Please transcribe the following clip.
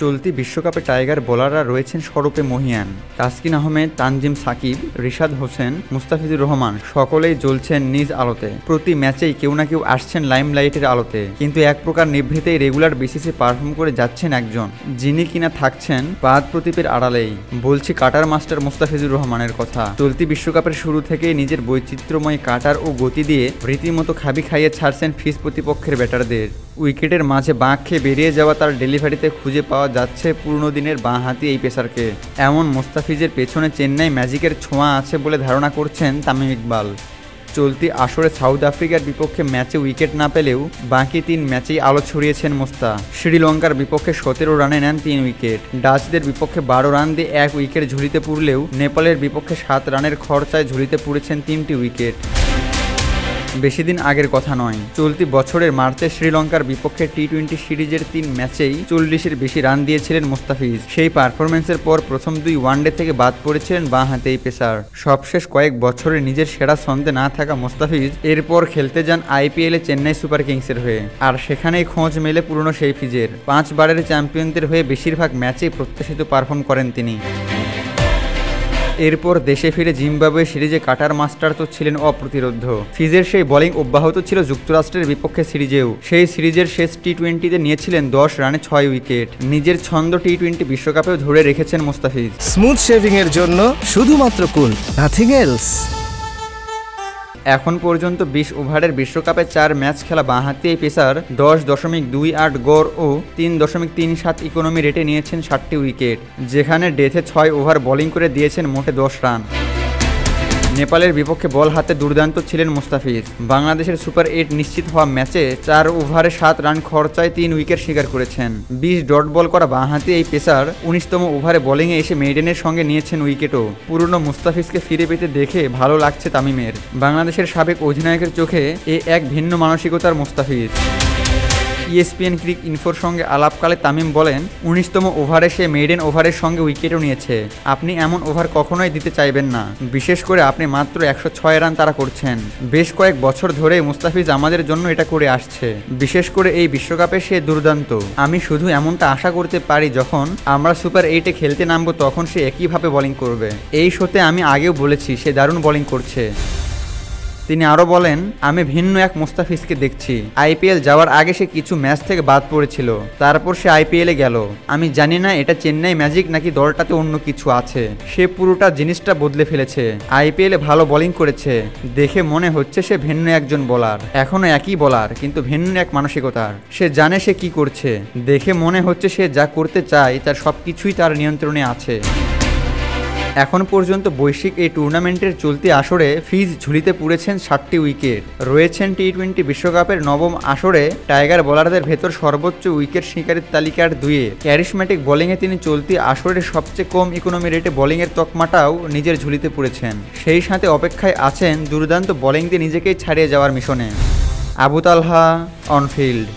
চলতি বিশ্বকাপে টাইগার বোলাররা রয়েছেন স্বরূপে মহিয়ান, তাসকিন আহমেদ, তানজিম সাকিব, রিশাদ হোসেন, মুস্তাফিজুর রহমান সকলেই জ্বলছেন নিজ আলোতে। প্রতি ম্যাচেই কেউ না কেউ আসছেন লাইমলাইটের আলোতে, কিন্তু এক প্রকার নিভৃতেই রেগুলার বেসিসে পারফর্ম করে যাচ্ছেন একজন, যিনি কিনা থাকছেন বাদ প্রতীপের আড়ালেই। বলছি কাটার মাস্টার মুস্তাফিজুর রহমানের কথা। চলতি বিশ্বকাপের শুরু থেকেই নিজের বৈচিত্র্যময় কাটার ও গতি দিয়ে রীতিমতো খাবি খাইয়ে ছাড়ছেন ফিজ প্রতিপক্ষের ব্যাটারদের। উইকেটের মাঝে বাঁক খেয়ে বেরিয়ে যাওয়া তার ডেলিভারিতে খুঁজে পাওয়া যাচ্ছে পুরনো দিনের বাঁহাতি এই পেসারকে। এমন মুস্তাফিজের পেছনে চেন্নাই ম্যাজিকের ছোঁয়া আছে বলে ধারণা করছেন তামিম ইকবাল। চলতি আসরে সাউথ আফ্রিকার বিপক্ষে ম্যাচে উইকেট না পেলেও বাকি 3 ম্যাচেই আলো ছড়িয়েছেন মোস্তা। শ্রীলঙ্কার বিপক্ষে 17 রানে নেন 3 উইকেট, ডাচদের বিপক্ষে 12 রান দিয়ে 1 উইকেট ঝুলিতে পুড়লেও নেপালের বিপক্ষে 7 রানের খরচায় ঝুলিতে পুড়েছেন 3টি উইকেট। বেশি দিন আগের কথা নয়, চলতি বছরের মার্চে শ্রীলঙ্কার বিপক্ষে টি-20 সিরিজের 3 ম্যাচেই 40-এর বেশি রান দিয়েছিলেন মুস্তাফিজ। সেই পারফরমেন্সের পর প্রথম 2 ওয়ানডে থেকে বাদ পড়েছিলেন বাঁ হাতে এই পেসার। সবশেষ কয়েক বছরে নিজের সেরা ছন্দে না থাকা মুস্তাফিজ এরপর খেলতে যান আইপিএলে চেন্নাই সুপার কিংসের হয়ে, আর সেখানেই খোঁজ মেলে পুরনো সেই ফিজের। 5 বারের চ্যাম্পিয়নদের হয়ে বেশিরভাগ ম্যাচেই প্রত্যাশিত পারফর্ম করেন তিনি। এরপর দেশে ফিরে জিম্বাবুয়ে সিরিজে কাটার মাস্টার তো ছিলেন অপ্রতিরোধ্য। ফিজের সেই বোলিং অব্যাহত ছিল যুক্তরাষ্ট্রের বিপক্ষে সিরিজেও। সেই সিরিজের শেষ টি-20তে নিয়েছিলেন 10 রানে 6 উইকেট। নিজের ছন্দ টি-20 বিশ্বকাপেও ধরে রেখেছেন মুস্তাফিজ। স্মুথ শেভিং এর জন্য শুধুমাত্র কুল, নাথিং এলস। এখন পর্যন্ত 20 ওভারের বিশ্বকাপে 4 ম্যাচ খেলা বাঁহাতি এই পেসার 10.28 গড় ও 3.37 ইকোনমি রেটে নিয়েছেন 7টি উইকেট, যেখানে ডেথে 6 ওভার বোলিং করে দিয়েছেন মোটে 10 রান। নেপালের বিপক্ষে বল হাতে দুর্দান্ত ছিলেন মুস্তাফিজ। বাংলাদেশের সুপার 8 নিশ্চিত হওয়া ম্যাচে 4 ওভারে 7 রান খরচায় 3 উইকেট শিকার করেছেন। 20 ডট বল করা বাঁহাতি এই পেসার 19তম ওভারে বোলিংয়ে এসে মেইডেনের সঙ্গে নিয়েছেন উইকেটও। পুরনো মুস্তাফিজকে ফিরে পেতে দেখে ভালো লাগছে তামিমের। বাংলাদেশের সাবেক অধিনায়কের চোখে এক ভিন্ন মানসিকতার মুস্তাফিজ। ESPN ক্রিক ইনফোর সঙ্গে আলাপকালে তামিম বলেন, 19তম ওভারে সে মেইডেন ওভারের সঙ্গে উইকেটও নিয়েছে। আপনি এমন ওভার কখনোই দিতে চাইবেন না, বিশেষ করে আপনি মাত্র 106 রান তারা করছেন। বেশ কয়েক বছর ধরে মুস্তাফিজ আমাদের জন্য এটা করে আসছে, বিশেষ করে এই বিশ্বকাপে সে দুর্দান্ত। আমি শুধু এমনটা আশা করতে পারি যখন আমরা সুপার 8-এ খেলতে নামবো তখন সে একইভাবে বোলিং করবে। এই শোতে আমি আগেও বলেছি সে দারুণ বোলিং করছে। তিনি আরও বলেন, আমি ভিন্ন এক মুস্তাফিজকে দেখছি। আইপিএল যাওয়ার আগে সে কিছু ম্যাচ থেকে বাদ পড়েছিল, তারপর সে আইপিএলে গেল। আমি জানি না এটা চেন্নাই ম্যাজিক নাকি দলটাতে অন্য কিছু আছে। সে পুরোটা জিনিসটা বদলে ফেলেছে। আইপিএলে ভালো বোলিং করেছে, দেখে মনে হচ্ছে সে ভিন্ন একজন বোলার। এখনও একই বোলার, কিন্তু ভিন্ন এক মানসিকতার। সে জানে সে কি করছে, দেখে মনে হচ্ছে সে যা করতে চায় তার সবকিছুই তার নিয়ন্ত্রণে আছে। এখন পর্যন্ত বৈশ্বিক এই টুর্নামেন্টের চলতি আসরে ফিজ ঝুলিতে পুড়েছেন 7টি উইকেট। রয়েছেন টি-20 বিশ্বকাপের 9ম আসরে টাইগার বোলারদের ভেতর সর্বোচ্চ উইকেট শিকারীর তালিকার 2-এ। ক্যারিশম্যাটিক বোলিংয়ে তিনি চলতি আসরের সবচেয়ে কম ইকোনমি রেটে বোলিংয়ের তকমাটাও নিজের ঝুলিতে পুড়েছেন। সেই সাথে অপেক্ষায় আছেন দুর্দান্ত বোলিং দিয়ে নিজেকেই ছাড়িয়ে যাওয়ার মিশনে। আবু তালহা, অনফিল্ড।